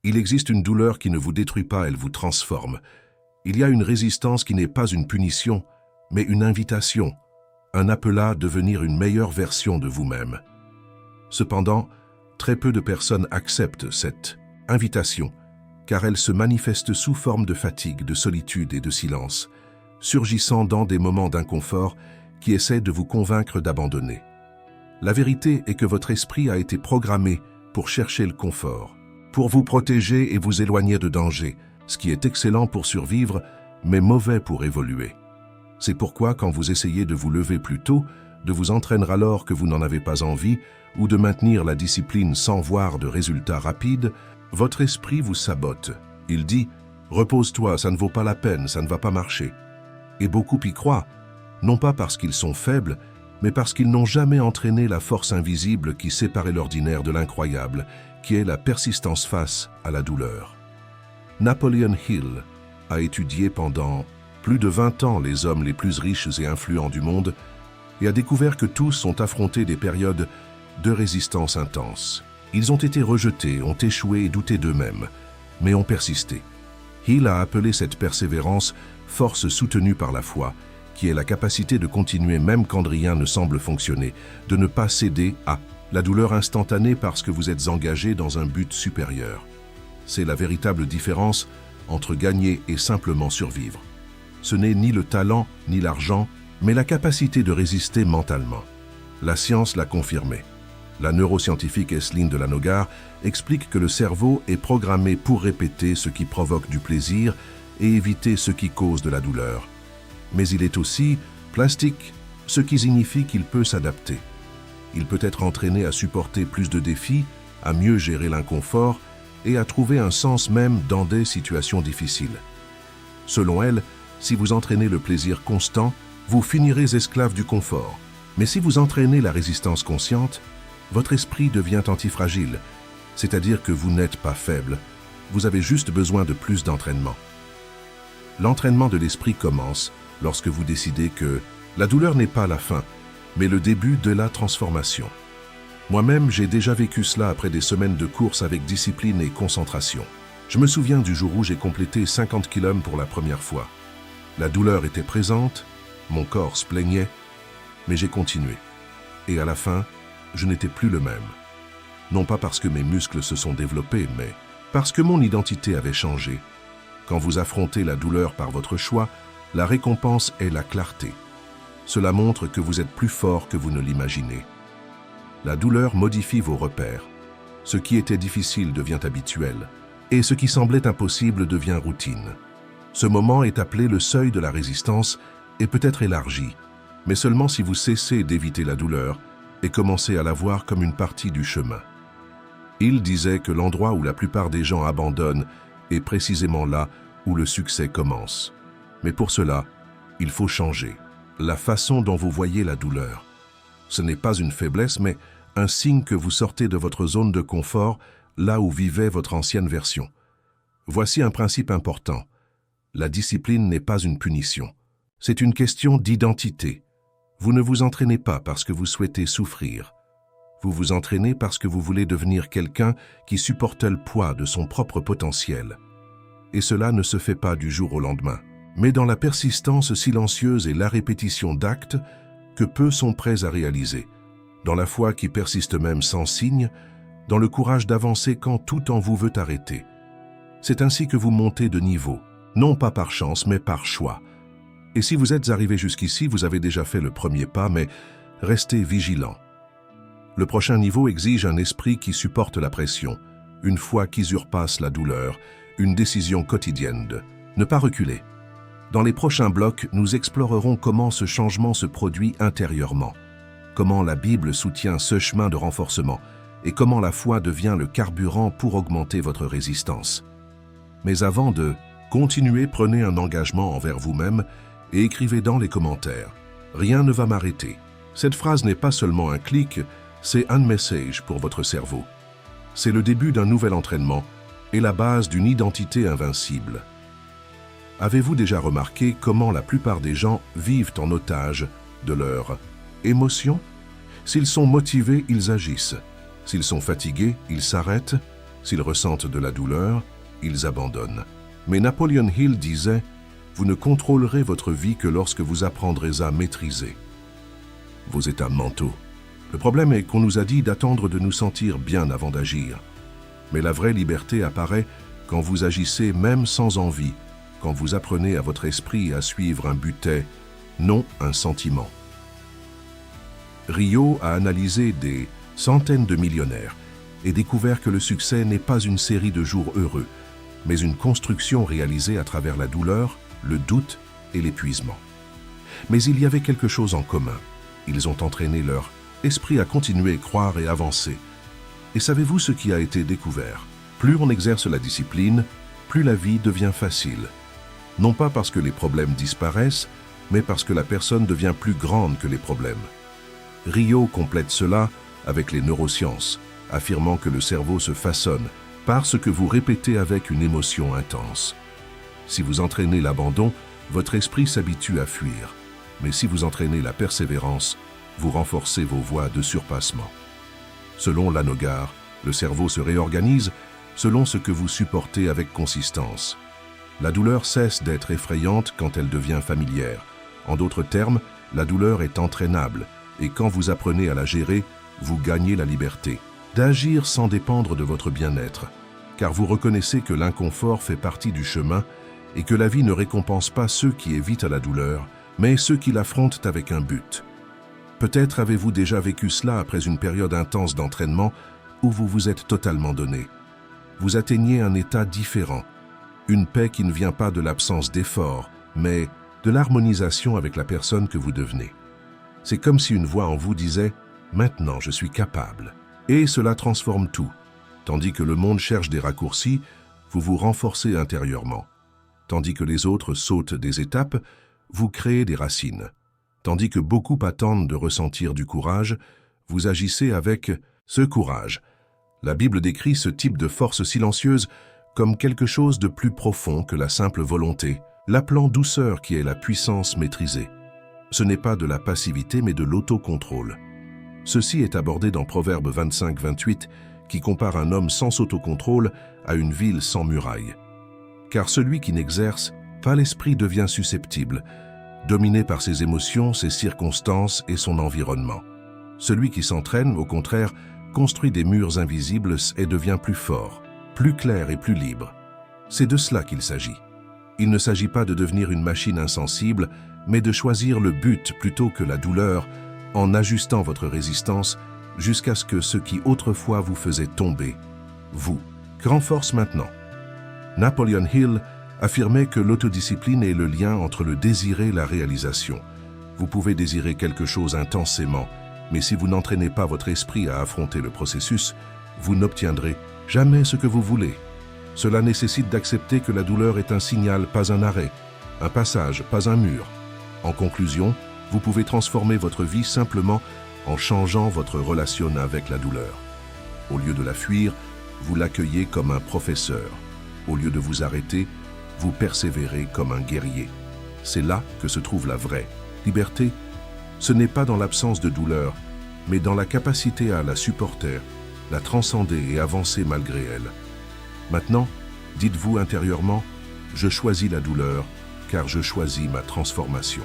Il existe une douleur qui ne vous détruit pas, elle vous transforme. Il y a une résistance qui n'est pas une punition, mais une invitation, un appel à devenir une meilleure version de vous-même. Cependant, très peu de personnes acceptent cette invitation, car elle se manifeste sous forme de fatigue, de solitude et de silence, surgissant dans des moments d'inconfort qui essaient de vous convaincre d'abandonner. La vérité est que votre esprit a été programmé pour chercher le confort, pour vous protéger et vous éloigner de danger, ce qui est excellent pour survivre, mais mauvais pour évoluer. C'est pourquoi quand vous essayez de vous lever plus tôt, de vous entraîner alors que vous n'en avez pas envie, ou de maintenir la discipline sans voir de résultats rapides, votre esprit vous sabote. Il dit « Repose-toi, ça ne vaut pas la peine, ça ne va pas marcher ». Et beaucoup y croient, non pas parce qu'ils sont faibles, mais parce qu'ils n'ont jamais entraîné la force invisible qui séparait l'ordinaire de l'incroyable, qui est la persistance face à la douleur. Napoleon Hill a étudié pendant plus de 20 ans les hommes les plus riches et influents du monde et a découvert que tous ont affronté des périodes de résistance intense. Ils ont été rejetés, ont échoué et douté d'eux-mêmes, mais ont persisté. Hill a appelé cette persévérance force soutenue par la foi, qui est la capacité de continuer même quand rien ne semble fonctionner, de ne pas céder à la douleur instantanée parce que vous êtes engagé dans un but supérieur. C'est la véritable différence entre gagner et simplement survivre. Ce n'est ni le talent ni l'argent, mais la capacité de résister mentalement. La science l'a confirmé. La neuroscientifique Esseline Delanogar explique que le cerveau est programmé pour répéter ce qui provoque du plaisir et éviter ce qui cause de la douleur. Mais il est aussi plastique, ce qui signifie qu'il peut s'adapter. Il peut être entraîné à supporter plus de défis, à mieux gérer l'inconfort et à trouver un sens même dans des situations difficiles. Selon elle, si vous entraînez le plaisir constant, vous finirez esclave du confort. Mais si vous entraînez la résistance consciente, votre esprit devient antifragile, c'est-à-dire que vous n'êtes pas faible, vous avez juste besoin de plus d'entraînement. L'entraînement de l'esprit commence lorsque vous décidez que la douleur n'est pas la fin, mais le début de la transformation. Moi-même, j'ai déjà vécu cela après des semaines de course avec discipline et concentration. Je me souviens du jour où j'ai complété 50 km pour la première fois. La douleur était présente, mon corps se plaignait, mais j'ai continué. Et à la fin, je n'étais plus le même. Non pas parce que mes muscles se sont développés, mais parce que mon identité avait changé. Quand vous affrontez la douleur par votre choix, la récompense est la clarté. Cela montre que vous êtes plus fort que vous ne l'imaginez. La douleur modifie vos repères. Ce qui était difficile devient habituel, et ce qui semblait impossible devient routine. Ce moment est appelé le seuil de la résistance et peut être élargi, mais seulement si vous cessez d'éviter la douleur et commencez à la voir comme une partie du chemin. Il disait que l'endroit où la plupart des gens abandonnent est précisément là où le succès commence. Mais pour cela, il faut changer la façon dont vous voyez la douleur. Ce n'est pas une faiblesse, mais un signe que vous sortez de votre zone de confort, là où vivait votre ancienne version. Voici un principe important. La discipline n'est pas une punition. C'est une question d'identité. Vous ne vous entraînez pas parce que vous souhaitez souffrir. Vous vous entraînez parce que vous voulez devenir quelqu'un qui supporte le poids de son propre potentiel. Et cela ne se fait pas du jour au lendemain, mais dans la persistance silencieuse et la répétition d'actes que peu sont prêts à réaliser, dans la foi qui persiste même sans signe, dans le courage d'avancer quand tout en vous veut arrêter. C'est ainsi que vous montez de niveau, non pas par chance, mais par choix. Et si vous êtes arrivé jusqu'ici, vous avez déjà fait le premier pas, mais restez vigilant. Le prochain niveau exige un esprit qui supporte la pression, une foi qui surpasse la douleur, une décision quotidienne de ne pas reculer. Dans les prochains blocs, nous explorerons comment ce changement se produit intérieurement, comment la Bible soutient ce chemin de renforcement et comment la foi devient le carburant pour augmenter votre résistance. Mais avant de continuer, prenez un engagement envers vous-même et écrivez dans les commentaires « Rien ne va m'arrêter ». Cette phrase n'est pas seulement un clic, c'est un message pour votre cerveau. C'est le début d'un nouvel entraînement et la base d'une identité invincible. Avez-vous déjà remarqué comment la plupart des gens vivent en otage de leurs émotions? S'ils sont motivés, ils agissent. S'ils sont fatigués, ils s'arrêtent. S'ils ressentent de la douleur, ils abandonnent. Mais Napoleon Hill disait « Vous ne contrôlerez votre vie que lorsque vous apprendrez à maîtriser vos états mentaux. » Le problème est qu'on nous a dit d'attendre de nous sentir bien avant d'agir. Mais la vraie liberté apparaît quand vous agissez même sans envie, quand vous apprenez à votre esprit à suivre un butet, non un sentiment. Rio a analysé des centaines de millionnaires et découvert que le succès n'est pas une série de jours heureux, mais une construction réalisée à travers la douleur, le doute et l'épuisement. Mais il y avait quelque chose en commun. Ils ont entraîné leur esprit à continuer, croire et avancer. Et savez-vous ce qui a été découvert? Plus on exerce la discipline, plus la vie devient facile. Non pas parce que les problèmes disparaissent, mais parce que la personne devient plus grande que les problèmes. Rio complète cela avec les neurosciences, affirmant que le cerveau se façonne par ce que vous répétez avec une émotion intense. Si vous entraînez l'abandon, votre esprit s'habitue à fuir. Mais si vous entraînez la persévérance, vous renforcez vos voies de surpassement. Selon Lanogar, le cerveau se réorganise selon ce que vous supportez avec consistance. La douleur cesse d'être effrayante quand elle devient familière. En d'autres termes, la douleur est entraînable, et quand vous apprenez à la gérer, vous gagnez la liberté d'agir sans dépendre de votre bien-être, car vous reconnaissez que l'inconfort fait partie du chemin et que la vie ne récompense pas ceux qui évitent la douleur, mais ceux qui l'affrontent avec un but. Peut-être avez-vous déjà vécu cela après une période intense d'entraînement où vous vous êtes totalement donné. Vous atteignez un état différent, une paix qui ne vient pas de l'absence d'effort, mais de l'harmonisation avec la personne que vous devenez. C'est comme si une voix en vous disait « Maintenant, je suis capable ». Et cela transforme tout. Tandis que le monde cherche des raccourcis, vous vous renforcez intérieurement. Tandis que les autres sautent des étapes, vous créez des racines. Tandis que beaucoup attendent de ressentir du courage, vous agissez avec ce courage. La Bible décrit ce type de force silencieuse comme quelque chose de plus profond que la simple volonté, l'appelant douceur qui est la puissance maîtrisée. Ce n'est pas de la passivité mais de l'autocontrôle. Ceci est abordé dans Proverbe 25-28 qui compare un homme sans autocontrôle à une ville sans murailles. Car celui qui n'exerce pas l'esprit devient susceptible, dominé par ses émotions, ses circonstances et son environnement. Celui qui s'entraîne, au contraire, construit des murs invisibles et devient plus fort, plus clair et plus libre. C'est de cela qu'il s'agit. Il ne s'agit pas de devenir une machine insensible, mais de choisir le but plutôt que la douleur, en ajustant votre résistance jusqu'à ce que ce qui autrefois vous faisait tomber, vous, renforce maintenant. Napoleon Hill affirmait que l'autodiscipline est le lien entre le désir et la réalisation. Vous pouvez désirer quelque chose intensément, mais si vous n'entraînez pas votre esprit à affronter le processus, vous n'obtiendrez jamais ce que vous voulez. Cela nécessite d'accepter que la douleur est un signal, pas un arrêt, un passage, pas un mur. En conclusion, vous pouvez transformer votre vie simplement en changeant votre relation avec la douleur. Au lieu de la fuir, vous l'accueillez comme un professeur. Au lieu de vous arrêter, vous persévérez comme un guerrier. C'est là que se trouve la vraie liberté. Ce n'est pas dans l'absence de douleur, mais dans la capacité à la supporter, la transcender et avancer malgré elle. Maintenant, dites-vous intérieurement, je choisis la douleur, car je choisis ma transformation.